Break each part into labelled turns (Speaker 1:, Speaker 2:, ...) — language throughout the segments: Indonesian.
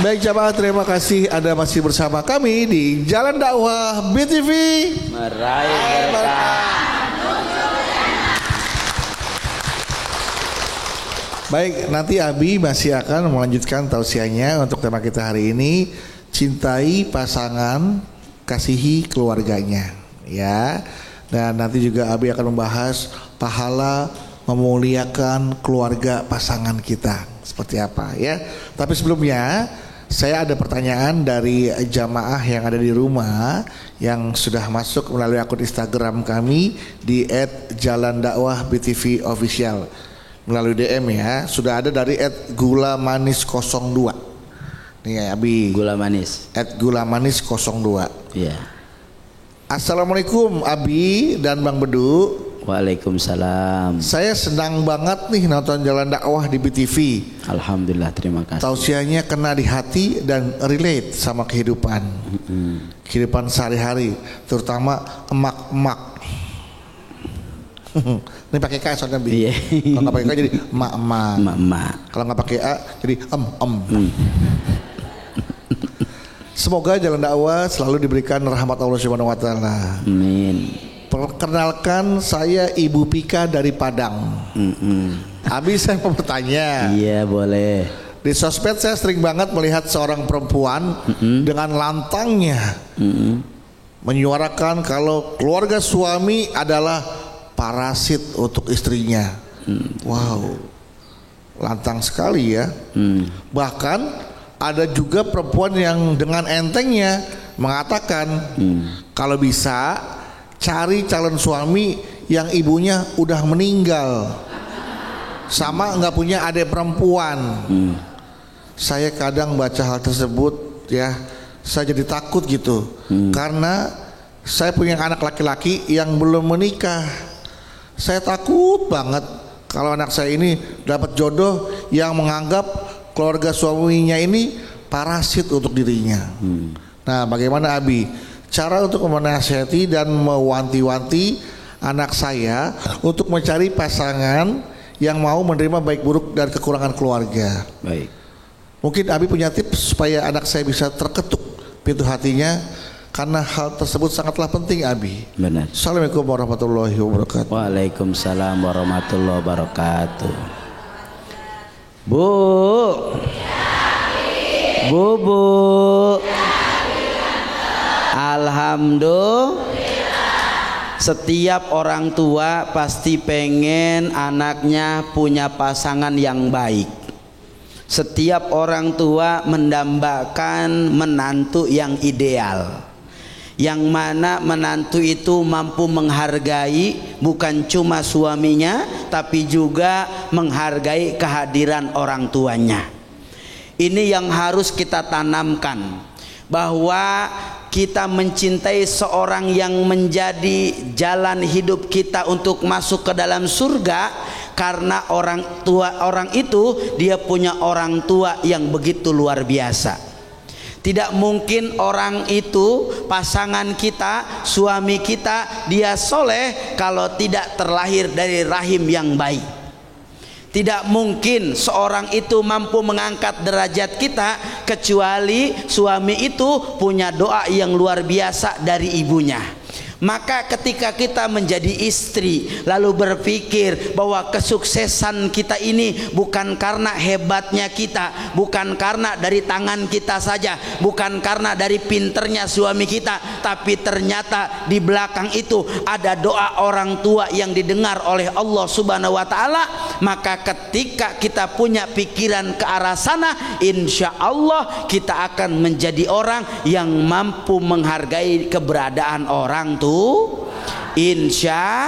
Speaker 1: Baik jamaah, terima kasih Anda masih bersama kami di Jalan Dakwah BTV
Speaker 2: Meraih berkah.
Speaker 1: Baik, nanti Abi masih akan melanjutkan tausiahnya untuk tema kita hari ini, cintai pasangan, kasihi keluarganya, ya. Dan nanti juga Abi akan membahas pahala memuliakan keluarga pasangan kita seperti apa, ya. Tapi sebelumnya saya ada pertanyaan dari jamaah yang ada di rumah yang sudah masuk melalui akun Instagram kami di @jalandakwahbtv official melalui DM, ya. Sudah ada dari @gulamanis02. Nih ya, Abi.
Speaker 2: Gula manis.
Speaker 1: @gulamanis02.
Speaker 2: Iya.
Speaker 1: Assalamualaikum Abi dan Bang Bedu.
Speaker 2: Waalaikumsalam.
Speaker 1: Saya senang banget nih nonton Jalan Dakwah di BTV.
Speaker 2: Alhamdulillah, terima kasih.
Speaker 1: Tausiahnya kena di hati dan relate sama kehidupan. Kehidupan sehari-hari, terutama emak-emak. Ini pakai K soalnya Bi.
Speaker 2: Iya.
Speaker 1: Kalau nggak pakai K jadi emak-emak.
Speaker 2: Emak-emak.
Speaker 1: Kalau nggak pakai A jadi em. Semoga Jalan Dakwah selalu diberikan rahmat Allah Subhanahu wa taala.
Speaker 2: Amin.
Speaker 1: Perkenalkan, saya Ibu Pika dari Padang. Abi, saya mau bertanya.
Speaker 2: Iya, boleh.
Speaker 1: Di sosmed saya sering banget melihat seorang perempuan dengan lantangnya menyuarakan kalau keluarga suami adalah parasit untuk istrinya. Wow, lantang sekali ya. Bahkan ada juga perempuan yang dengan entengnya mengatakan kalau bisa cari calon suami yang ibunya udah meninggal sama nggak punya adik perempuan. Saya kadang baca hal tersebut, ya, saya jadi takut gitu, karena saya punya anak laki-laki yang belum menikah. Saya takut banget kalau anak saya ini dapat jodoh yang menganggap keluarga suaminya ini parasit untuk dirinya. Nah, bagaimana Abi cara untuk menasihati dan mewanti-wanti anak saya untuk mencari pasangan yang mau menerima baik buruk dan kekurangan keluarga?
Speaker 2: Baik.
Speaker 1: Mungkin Abi punya tips supaya anak saya bisa terketuk pintu hatinya, karena hal tersebut sangatlah penting, Abi.
Speaker 2: Benar.
Speaker 1: Assalamualaikum warahmatullahi wabarakatuh.
Speaker 2: Waalaikumsalam warahmatullahi wabarakatuh. Bu. Bu. Alhamdulillah. Setiap orang tua pasti pengen anaknya punya pasangan yang baik. Setiap orang tua mendambakan menantu yang ideal, yang mana menantu itu mampu menghargai bukan cuma suaminya, tapi juga menghargai kehadiran orang tuanya. Ini yang harus kita tanamkan, bahwa kita mencintai seorang yang menjadi jalan hidup kita untuk masuk ke dalam surga, karena orang itu dia punya orang tua yang begitu luar biasa. Tidak mungkin orang itu, pasangan kita, suami kita, dia soleh kalau tidak terlahir dari rahim yang baik. Tidak mungkin seorang itu mampu mengangkat derajat kita kecuali suami itu punya doa yang luar biasa dari ibunya. Maka ketika kita menjadi istri lalu berpikir bahwa kesuksesan kita ini bukan karena hebatnya kita, bukan karena dari tangan kita saja, bukan karena dari pinternya suami kita, tapi ternyata di belakang itu ada doa orang tua yang didengar oleh Allah Subhanahu wa taala, maka ketika kita punya pikiran ke arah sana, insya Allah kita akan menjadi orang yang mampu menghargai keberadaan orang tua. Insya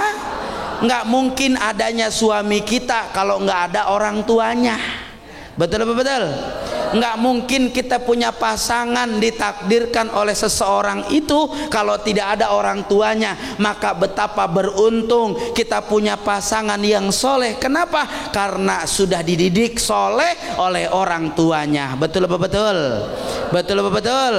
Speaker 2: nggak mungkin adanya suami kita kalau nggak ada orang tuanya. Betul apa betul? Nggak mungkin kita punya pasangan ditakdirkan oleh seseorang itu kalau tidak ada orang tuanya. Maka betapa beruntung kita punya pasangan yang soleh. Kenapa? Karena sudah dididik soleh oleh orang tuanya. Betul apa betul? Betul apa betul?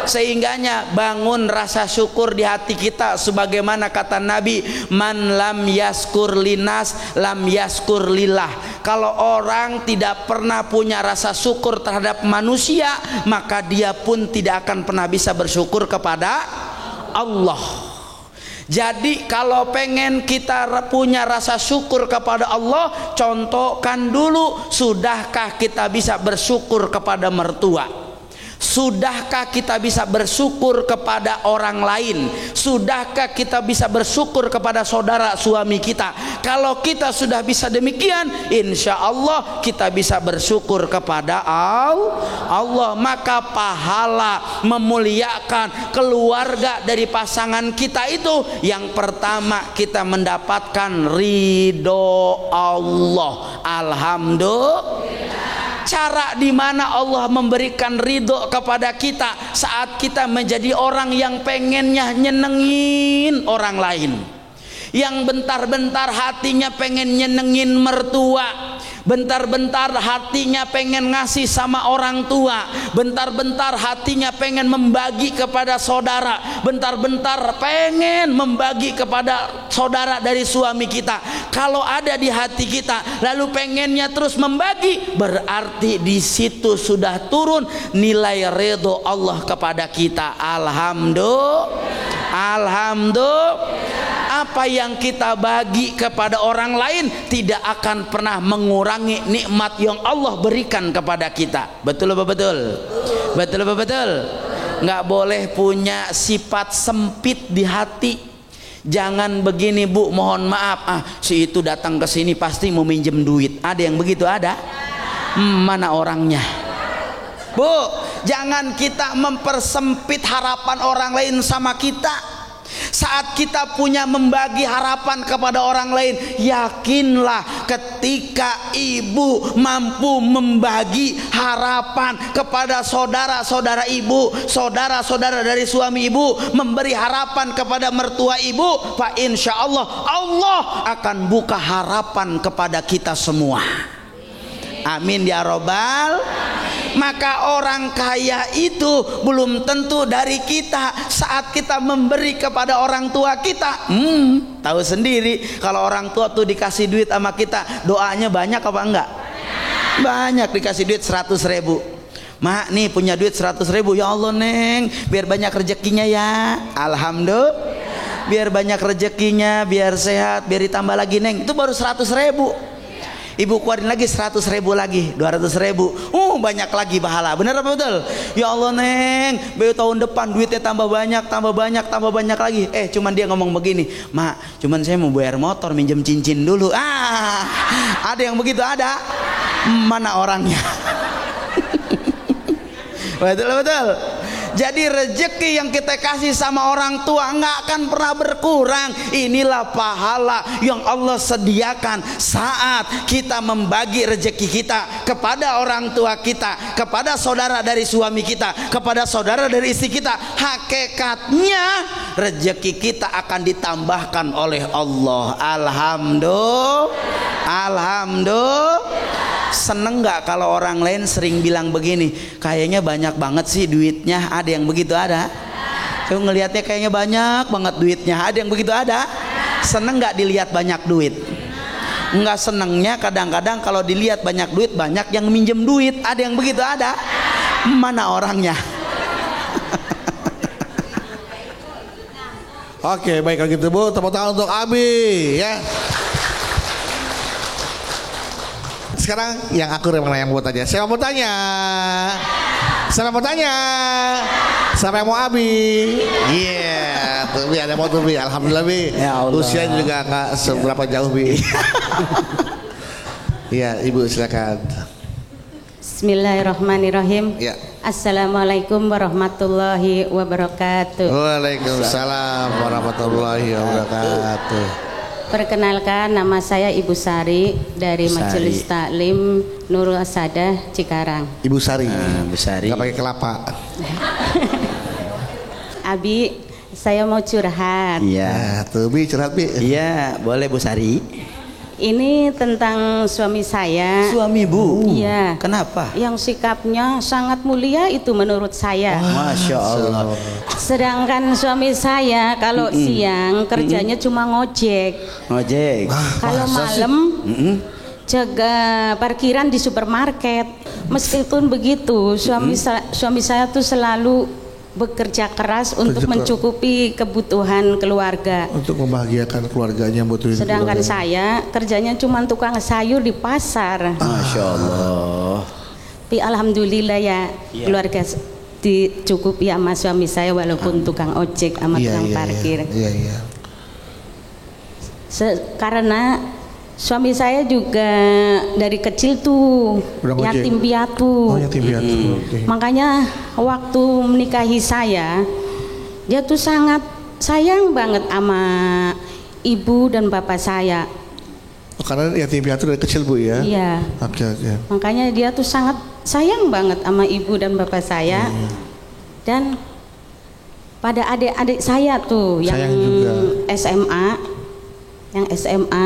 Speaker 2: Sehingganya bangun rasa syukur di hati kita, sebagaimana kata Nabi, man lam yaskur linas lam yaskur lillah. kalau orang tidak pernah punya rasa syukur terhadap manusia, maka dia pun tidak akan pernah bisa bersyukur kepada Allah. Jadi kalau pengen kita punya rasa syukur kepada Allah, contohkan dulu, sudahkah kita bisa bersyukur kepada mertua? Sudahkah kita bisa bersyukur kepada orang lain? Sudahkah kita bisa bersyukur kepada saudara suami kita? Kalau kita sudah bisa demikian, insya Allah kita bisa bersyukur kepada Allah. Maka pahala memuliakan keluarga dari pasangan kita itu, yang pertama kita mendapatkan ridho Allah. Alhamdulillah. Cara di mana Allah memberikan ridho kepada kita saat kita menjadi orang yang pengennya nyenengin orang lain, yang bentar-bentar hatinya pengen nyenengin mertua, bentar-bentar hatinya pengen ngasih sama orang tua, bentar-bentar hatinya pengen membagi kepada saudara, bentar-bentar pengen membagi kepada saudara dari suami kita. Kalau ada di hati kita lalu pengennya terus membagi, berarti di situ sudah turun nilai ridho Allah kepada kita. Alhamdulillah. Apa yang kita bagi kepada orang lain tidak akan pernah mengurangi nikmat yang Allah berikan kepada kita. Betul apa betul? Betul apa betul? Nggak boleh punya sifat sempit di hati. Jangan begini, Bu, mohon maaf, si itu datang ke sini pasti mau minjem duit. Ada yang begitu? Ada? Mana orangnya? Bu, jangan kita mempersempit harapan orang lain sama kita. Saat kita punya membagi harapan kepada orang lain, yakinlah ketika ibu mampu membagi harapan kepada saudara-saudara ibu, saudara-saudara dari suami ibu, memberi harapan kepada mertua ibu, fa insya Allah Allah akan buka harapan kepada kita semua. Amin ya robbal. Maka orang kaya itu belum tentu dari kita. Saat kita memberi kepada orang tua kita, tahu sendiri kalau orang tua tuh dikasih duit sama kita, doanya banyak apa enggak? Banyak. Dikasih duit 100.000, Mak nih punya duit 100.000, ya Allah Neng, biar banyak rezekinya ya. Alhamdulillah. Biar banyak rezekinya, biar sehat, biar ditambah lagi Neng. Itu baru 100.000. Ibu keluarin lagi 100.000 lagi, 200.000, banyak lagi pahala. Bener apa betul? Ya Allah Neng, baru tahun depan duitnya tambah banyak, tambah banyak, tambah banyak lagi. Cuman dia ngomong begini, Mak, cuman saya mau bayar motor, minjem cincin dulu. Ada yang begitu? Ada? Mana orangnya? Betul. Jadi rezeki yang kita kasih sama orang tua nggak akan pernah berkurang. Inilah pahala yang Allah sediakan saat kita membagi rezeki kita kepada orang tua kita, kepada saudara dari suami kita, kepada saudara dari istri kita. Hakikatnya rezeki kita akan ditambahkan oleh Allah. Alhamdulillah. Seneng nggak kalau orang lain sering bilang begini, kayaknya banyak banget sih duitnya? Ada yang begitu? Ada? Saya ngelihatnya kayaknya banyak banget duitnya. Ada yang begitu? Ada? Seneng nggak dilihat banyak duit? Nggak senengnya kadang-kadang kalau dilihat banyak duit, banyak yang minjem duit. Ada yang begitu? Ada? Mana orangnya?
Speaker 1: Oke, baik kalau gitu Bu, tepuk tangan untuk Abi ya. Sekarang yang aku yang mau tanya. Siapa mau tanya? Siapa mau tanya? Siapa yang mau Abi? Iya, tuh Bi, ada mau tuh Bi. Alhamdulillah Bi.
Speaker 2: Ya Allah.
Speaker 1: Usia juga nggak seberapa jauh Bi. Iya, Ibu silakan.
Speaker 3: Bismillahirrahmanirrahim.
Speaker 1: Ya.
Speaker 3: Assalamualaikum warahmatullahi wabarakatuh.
Speaker 1: Waalaikumsalam warahmatullahi wabarakatuh.
Speaker 3: Perkenalkan, nama saya Ibu Sari dari Majelis Taklim Nurul Asadah Cikarang.
Speaker 1: Ibu Sari.
Speaker 2: Ibu Sari.
Speaker 1: Nggak pakai kelapa.
Speaker 3: Abi, saya mau curhat.
Speaker 2: Iya.
Speaker 1: Tuh Bi, curhat Bi.
Speaker 2: Iya, boleh Bu Sari.
Speaker 3: Ini tentang suami saya.
Speaker 2: Suami Bu?
Speaker 3: Iya.
Speaker 2: Kenapa?
Speaker 3: Yang sikapnya sangat mulia itu menurut saya.
Speaker 2: Masya Allah.
Speaker 3: Sedangkan suami saya kalau siang kerjanya cuma ngojek.
Speaker 2: Ngojek.
Speaker 3: Kalau malam jaga parkiran di supermarket. Meskipun begitu, suami saya tuh selalu bekerja keras untuk mencukupi kebutuhan keluarga.
Speaker 1: Untuk membahagiakan keluarganya,
Speaker 3: sedangkan saya kerjanya cuma tukang sayur di pasar.
Speaker 2: Masya Allah.
Speaker 3: Tapi alhamdulillah ya, keluarga dicukupi sama suami saya walaupun tukang ojek sama tukang parkir. Karena suami saya juga dari kecil tuh yatim piatu.
Speaker 1: Yatim piatu.
Speaker 3: Makanya waktu menikahi saya, dia tuh sangat sayang banget sama ibu dan bapak saya.
Speaker 1: Karena yatim piatu dari kecil Bu ya?
Speaker 3: Iya.
Speaker 1: Oke.
Speaker 3: Makanya dia tuh sangat sayang banget sama ibu dan bapak saya. Dan pada adik-adik saya tuh
Speaker 1: sayang yang SMA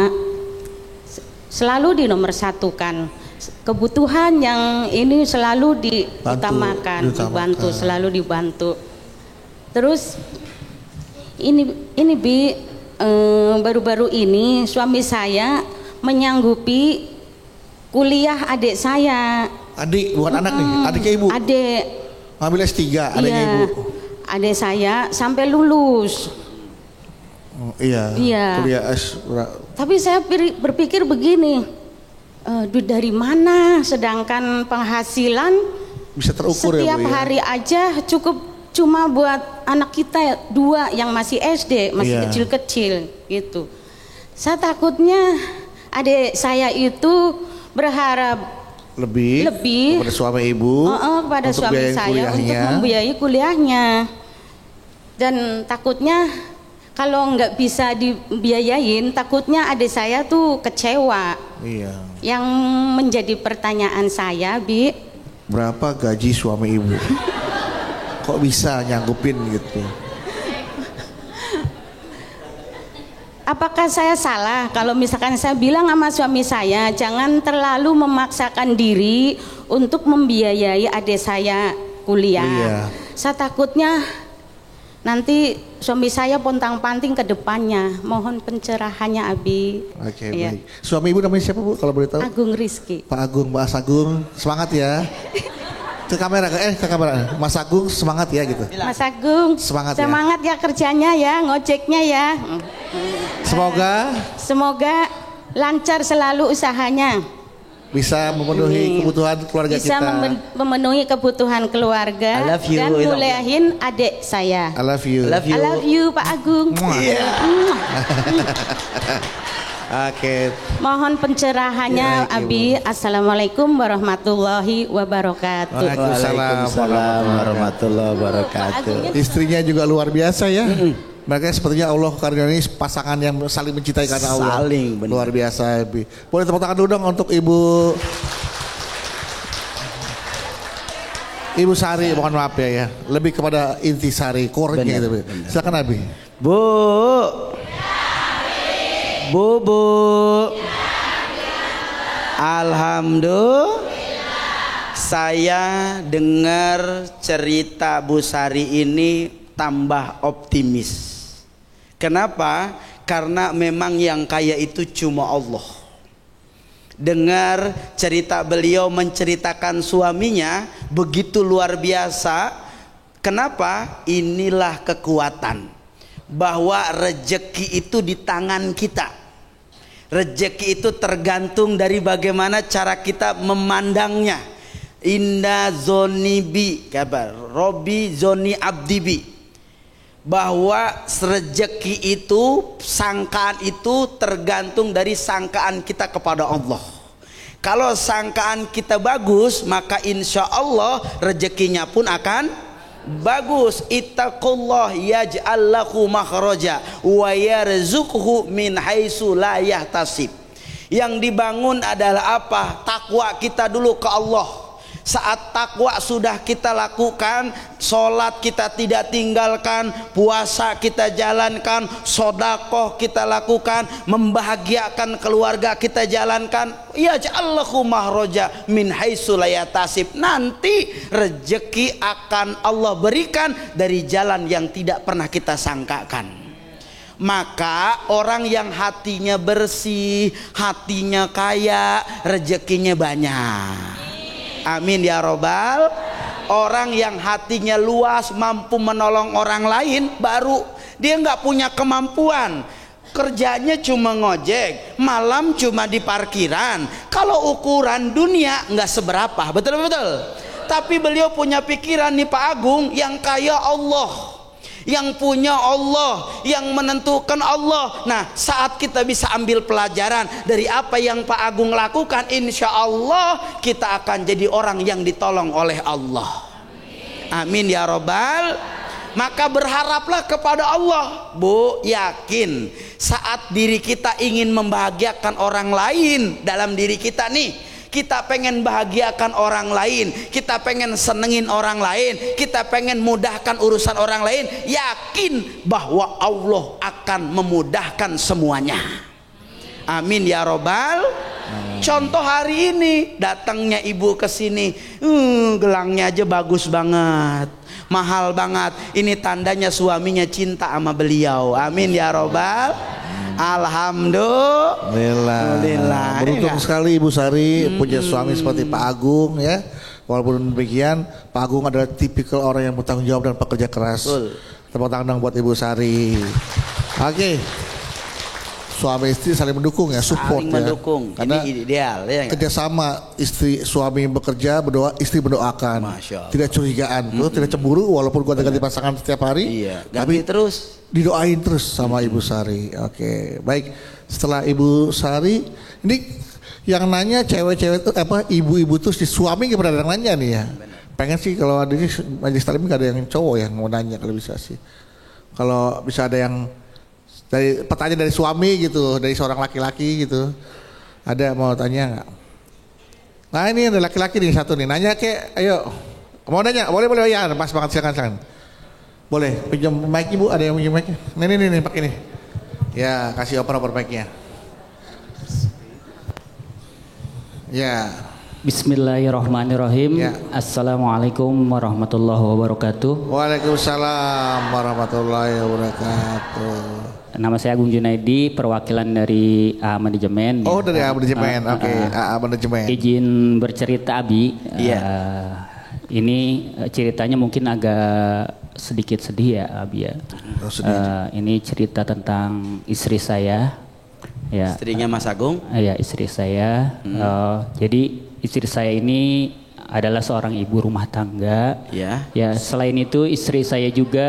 Speaker 1: selalu dinomorsatukan. Kebutuhan yang ini selalu diutamakan, selalu dibantu. Terus ini Bi, baru-baru ini suami saya menyanggupi kuliah adik saya. Adik bukan anak nih, adiknya ibu.
Speaker 3: Adik.
Speaker 1: Ngambil S3, adiknya ibu.
Speaker 3: Adik saya sampai lulus.
Speaker 1: Iya. Kuliah S.
Speaker 3: Tapi saya berpikir begini, duit dari mana? Sedangkan penghasilan
Speaker 1: bisa terukur
Speaker 3: setiap hari aja cukup cuma buat anak kita 2 yang masih SD, masih kecil-kecil gitu. Saya takutnya adik saya itu berharap lebih
Speaker 1: kepada suami ibu,
Speaker 3: kepada suami saya untuk membiayai kuliahnya. Dan takutnya kalau nggak bisa dibiayain, takutnya adik saya tuh kecewa.
Speaker 1: Iya.
Speaker 3: Yang menjadi pertanyaan saya, Bi,
Speaker 1: berapa gaji suami ibu? Kok bisa nyanggupin gitu?
Speaker 3: Apakah saya salah kalau misalkan saya bilang sama suami saya jangan terlalu memaksakan diri untuk membiayai adik saya kuliah? Saya takutnya nanti suami saya pontang-panting ke depannya. Mohon pencerahannya, Abi.
Speaker 1: Oke, baik. Suami ibu namanya siapa Bu kalau boleh tahu?
Speaker 3: Agung Rizky.
Speaker 1: Pak Agung, Mas Agung, semangat ya. Ke kamera, Mas Agung semangat ya gitu.
Speaker 3: Mas Agung semangat ya kerjanya ya, ngojeknya ya. Semoga lancar selalu usahanya.
Speaker 1: Bisa memenuhi kebutuhan keluarga kita.
Speaker 3: Bisa memenuhi kebutuhan keluarga dan muliahin adik saya.
Speaker 1: I love you.
Speaker 3: I love you Pak Agung.
Speaker 1: Oke.
Speaker 3: Mohon pencerahannya Abi. Assalamualaikum warahmatullahi wabarakatuh.
Speaker 2: Waalaikumsalam warahmatullahi wabarakatuh.
Speaker 1: Istrinya juga luar biasa ya. Makanya sepertinya Allah karuniai pasangan yang saling mencintai karena Allah. Luar biasa, Abi. Boleh tepuk tangan dulu dong untuk Ibu Sari, mohon maaf ya. Lebih kepada inti Sari, core-nya gitu. Silakan Abi.
Speaker 2: Bu. Alhamdulillah. Saya dengar cerita Bu Sari ini tambah optimis. Kenapa? Karena memang yang kaya itu cuma Allah. Dengar cerita beliau menceritakan suaminya begitu luar biasa. Kenapa? Inilah kekuatan bahwa rejeki itu di tangan kita. Rejeki itu tergantung dari bagaimana cara kita memandangnya. Inna zonibi kabar Robi zoni abdibi, bahwa rejeki itu, sangkaan itu tergantung dari sangkaan kita kepada Allah. Kalau sangkaan kita bagus, maka insya Allah rezekinya pun akan bagus. Ittaqullah yaj'al lahu makhraja wa yarzuqhu min haitsu la yahtasib. Yang dibangun adalah apa? Takwa kita dulu ke Allah. Saat takwa sudah kita lakukan, sholat kita tidak tinggalkan, puasa kita jalankan, sodakoh kita lakukan, membahagiakan keluarga kita jalankan, ya ja'allahu mahroja min haitsu la yahtasib. Nanti rezeki akan Allah berikan dari jalan yang tidak pernah kita sangkakan. Maka orang yang hatinya bersih, hatinya kaya, rezekinya banyak. Amin ya robbal. Orang yang hatinya luas, mampu menolong orang lain, baru dia nggak punya kemampuan. Kerjanya cuma ngojek, malam cuma di parkiran. Kalau ukuran dunia nggak seberapa, betul. Tapi beliau punya pikiran nih Pak Agung, yang kaya Allah, yang punya Allah, yang menentukan Allah. Nah, saat kita bisa ambil pelajaran dari apa yang Pak Agung lakukan, insya Allah kita akan jadi orang yang ditolong oleh Allah. Amin ya robbal. Maka berharaplah kepada Allah, Bu. Yakin saat diri kita ingin membahagiakan orang lain, dalam diri kita nih, kita pengen bahagiakan orang lain, kita pengen senengin orang lain, kita pengen mudahkan urusan orang lain, yakin bahwa Allah akan memudahkan semuanya. Amin ya robbal. Contoh hari ini datangnya ibu ke sini, gelangnya aja bagus banget, mahal banget. Ini tandanya suaminya cinta sama beliau. Amin ya robbal. Alhamdulillah.
Speaker 1: Beruntung sekali Ibu Sari punya suami seperti Pak Agung ya. Walaupun demikian, Pak Agung adalah tipikal orang yang bertanggung jawab dan pekerja keras. Tepuk tangan buat Ibu Sari. Oke. Suami istri saling mendukung ya, support
Speaker 2: saling mendukung.
Speaker 1: Karena
Speaker 2: ini ideal ya.
Speaker 1: Kerjasama, istri suami bekerja berdoa, istri mendoakan. Tidak curigaan, tidak cemburu walaupun gua ganti pasangan setiap hari.
Speaker 2: Iya.
Speaker 1: Tapi
Speaker 2: terus
Speaker 1: didoain terus sama Ibu Sari. Oke, baik. Setelah Ibu Sari, ini yang nanya cewek-cewek itu apa? Ibu-ibu tuh si suami gak pernah ada yang nanya nih ya. Pengen sih kalau ada di majelis taklim gak ada yang cowok yang mau nanya kalau bisa sih. Kalau bisa ada yang dari pertanyaan dari suami gitu, dari seorang laki-laki gitu, ada mau tanya nggak? Nah ini ada laki-laki nih satu nih, nanya kek, ayo, mau nanya, boleh ya, pas banget silakan. Boleh, pinjam mic ibu, ada yang pinjam mic? Nih, pakai nih. Ya, kasih oper mic-nya. Ya.
Speaker 4: Bismillahirrahmanirrahim.
Speaker 1: Ya.
Speaker 4: Assalamualaikum warahmatullahi wabarakatuh.
Speaker 1: Waalaikumsalam warahmatullahi wabarakatuh.
Speaker 4: Nama saya Agung Junaidi, perwakilan dari A Manajemen.
Speaker 1: Oh, dari A Manajemen. Oke, A Manajemen.
Speaker 4: Izin bercerita Abi.
Speaker 2: Iya.
Speaker 4: Ini ceritanya mungkin agak sedikit sedih ya Abi ya.
Speaker 1: Oh, sedih.
Speaker 4: Ini cerita tentang istri saya. Ya.
Speaker 2: Istrinya Mas Agung?
Speaker 4: Ya, istri saya. Jadi istri saya ini adalah seorang ibu rumah tangga.
Speaker 2: Ya.
Speaker 4: Ya, selain itu istri saya juga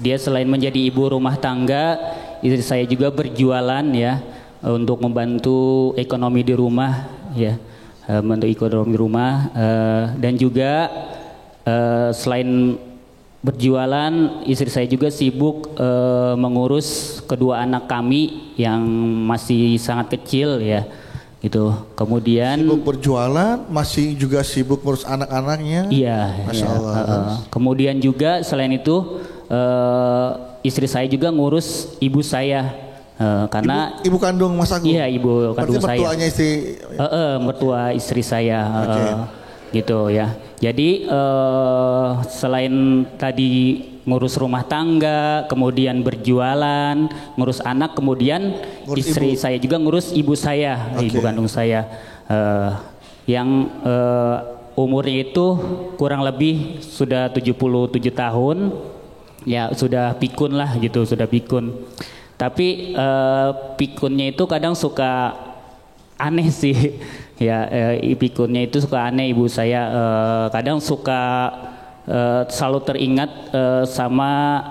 Speaker 4: dia selain menjadi ibu rumah tangga, istri saya juga berjualan ya untuk membantu ekonomi di rumah ya, membantu ekonomi di rumah dan juga selain berjualan, istri saya juga sibuk mengurus kedua anak kami yang masih sangat kecil ya. Gitu. Kemudian
Speaker 1: sibuk berjualan, masih juga sibuk ngurus anak-anaknya.
Speaker 4: Iya,
Speaker 1: Masya Allah.
Speaker 4: Kemudian juga selain itu istri saya juga ngurus ibu saya karena
Speaker 1: ibu kandung Mas Agung.
Speaker 4: Iya, ibu kandung saya.
Speaker 1: Mertuanya istri.
Speaker 4: Mertua istri saya. Gitu ya. Jadi selain tadi ngurus rumah tangga, kemudian berjualan, ngurus anak, kemudian ngurus istri ibu. Saya juga ngurus ibu saya, ibu kandung saya, yang umurnya itu kurang lebih sudah 77 tahun, ya sudah pikun lah gitu, sudah pikun. Tapi pikunnya itu kadang suka aneh sih, ya pikunnya itu suka aneh ibu saya, kadang suka selalu teringat sama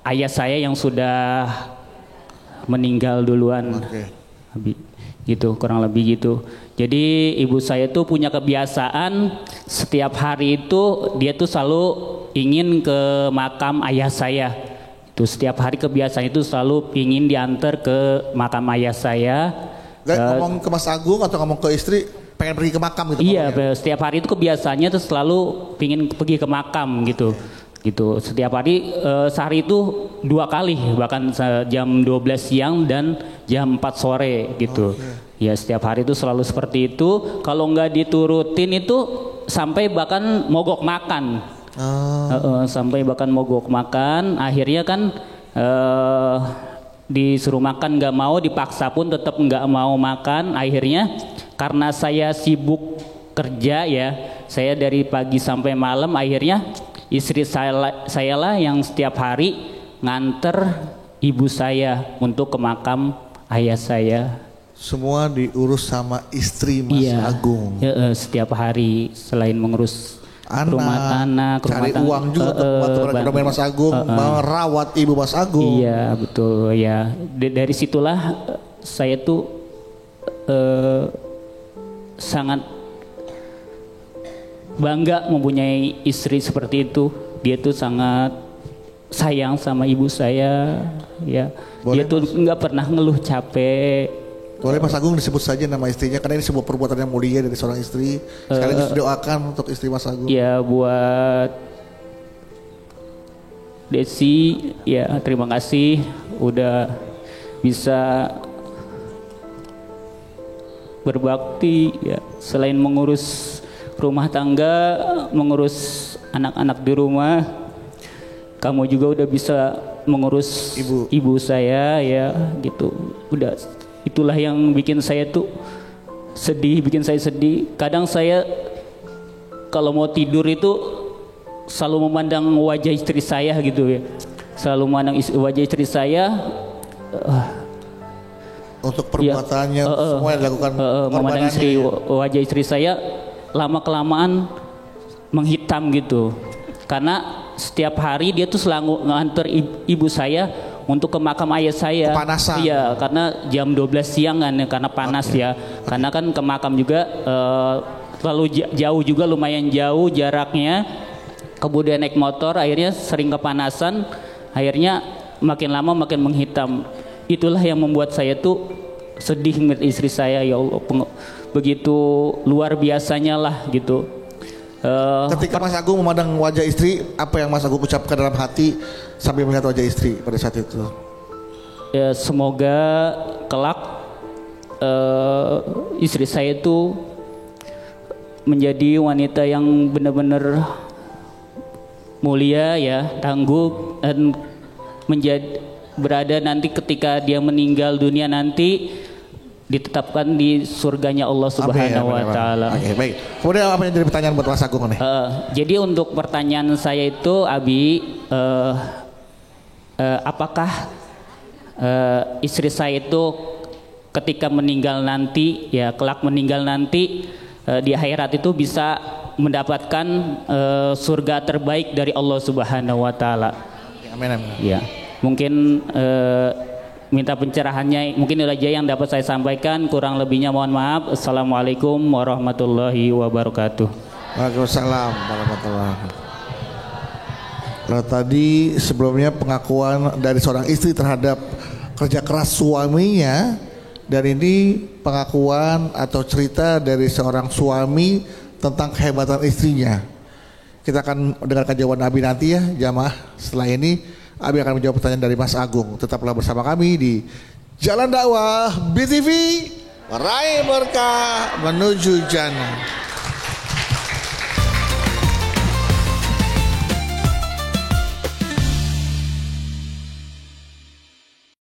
Speaker 4: ayah saya yang sudah meninggal duluan, gitu kurang lebih gitu. Jadi ibu saya tuh punya kebiasaan setiap hari itu dia tuh selalu ingin ke makam ayah saya. Itu setiap hari kebiasaan itu selalu ingin diantar ke makam ayah saya.
Speaker 1: Ngomong ke Mas Agung atau ngomong ke istri? Pengen pergi ke makam gitu.
Speaker 4: Iya, setiap hari itu kebiasaannya tuh selalu pingin pergi ke makam gitu. Gitu. Setiap hari sehari itu 2 kali, bahkan jam 12 siang dan jam 4 sore gitu. Ya, setiap hari itu selalu seperti itu. Kalau nggak diturutin itu sampai bahkan mogok makan. Sampai bahkan mogok makan, akhirnya kan disuruh makan nggak mau, dipaksa pun tetap nggak mau makan. Akhirnya karena saya sibuk kerja ya, saya dari pagi sampai malam, akhirnya istri saya lah yang setiap hari nganter ibu saya untuk ke makam ayah saya.
Speaker 1: Semua diurus sama istri Mas
Speaker 4: Iya,
Speaker 1: Agung.
Speaker 4: setiap hari selain mengurus rumah anak,
Speaker 1: cari uang juga untuk membantu Mas Agung, merawat ibu Mas Agung.
Speaker 4: Iya betul ya. Dari situlah saya tuh sangat bangga mempunyai istri seperti itu. Dia tuh sangat sayang sama ibu saya, ya.
Speaker 1: Boleh,
Speaker 4: dia tuh nggak pernah ngeluh capek.
Speaker 1: Boleh Mas Agung disebut saja nama istrinya, karena ini sebuah perbuatan yang mulia dari seorang istri. Sekaligus doakan untuk istri Mas Agung.
Speaker 4: Ya buat Desi, ya terima kasih udah bisa berbakti ya, selain mengurus rumah tangga, mengurus anak-anak di rumah, kamu juga udah bisa mengurus ibu saya ya gitu. Udah, itulah yang bikin saya tuh sedih, bikin saya sedih. Kadang saya kalau mau tidur itu selalu memandang wajah istri saya gitu ya, selalu memandang wajah istri saya.
Speaker 1: Untuk perbuatannya semua yang dilakukan,
Speaker 4: memandang wajah istri saya lama kelamaan menghitam gitu, karena setiap hari dia tuh selalu nganter ibu saya untuk ke makam ayah saya.
Speaker 1: Kepanasan.
Speaker 4: Iya, karena jam 12 siang kan, karena panas ya. Karena kan ke makam juga terlalu jauh juga, lumayan jauh jaraknya. Kemudian naik motor, akhirnya sering kepanasan. Akhirnya makin lama makin menghitam. Itulah yang membuat saya tuh sedih melihat istri saya, ya Allah, begitu luar biasanya lah gitu.
Speaker 1: Ketika Mas Agung memandang wajah istri, apa yang Mas Agung ucapkan dalam hati sambil melihat wajah istri pada saat itu?
Speaker 4: Ya, semoga kelak istri saya itu menjadi wanita yang benar-benar mulia ya, tangguh, dan menjadi berada nanti ketika dia meninggal dunia nanti ditetapkan di surganya Allah Subhanahu wa taala.
Speaker 1: Oke, baik. Kemudian apa yang jadi pertanyaan buat Mas Agung nih?
Speaker 4: Jadi untuk pertanyaan saya itu, Abi, apakah istri saya itu ketika meninggal nanti, ya kelak meninggal nanti di akhirat itu bisa mendapatkan surga terbaik dari Allah Subhanahu wa taala?
Speaker 1: Amin, amin.
Speaker 4: Ya. Mungkin minta pencerahannya, mungkin itu aja yang dapat saya sampaikan, kurang lebihnya mohon maaf. Assalamualaikum warahmatullahi wabarakatuh.
Speaker 1: Waalaikumsalam warahmatullahi wabarakatuh. Kalau tadi sebelumnya pengakuan dari seorang istri terhadap kerja keras suaminya, dan ini pengakuan atau cerita dari seorang suami tentang kehebatan istrinya. Kita akan mendengarkan jawaban Abi nanti ya jamaah. Setelah ini Abi akan menjawab pertanyaan dari Mas Agung. Tetaplah bersama kami di Jalan Dakwah BTV, meraih berkah menuju jannah.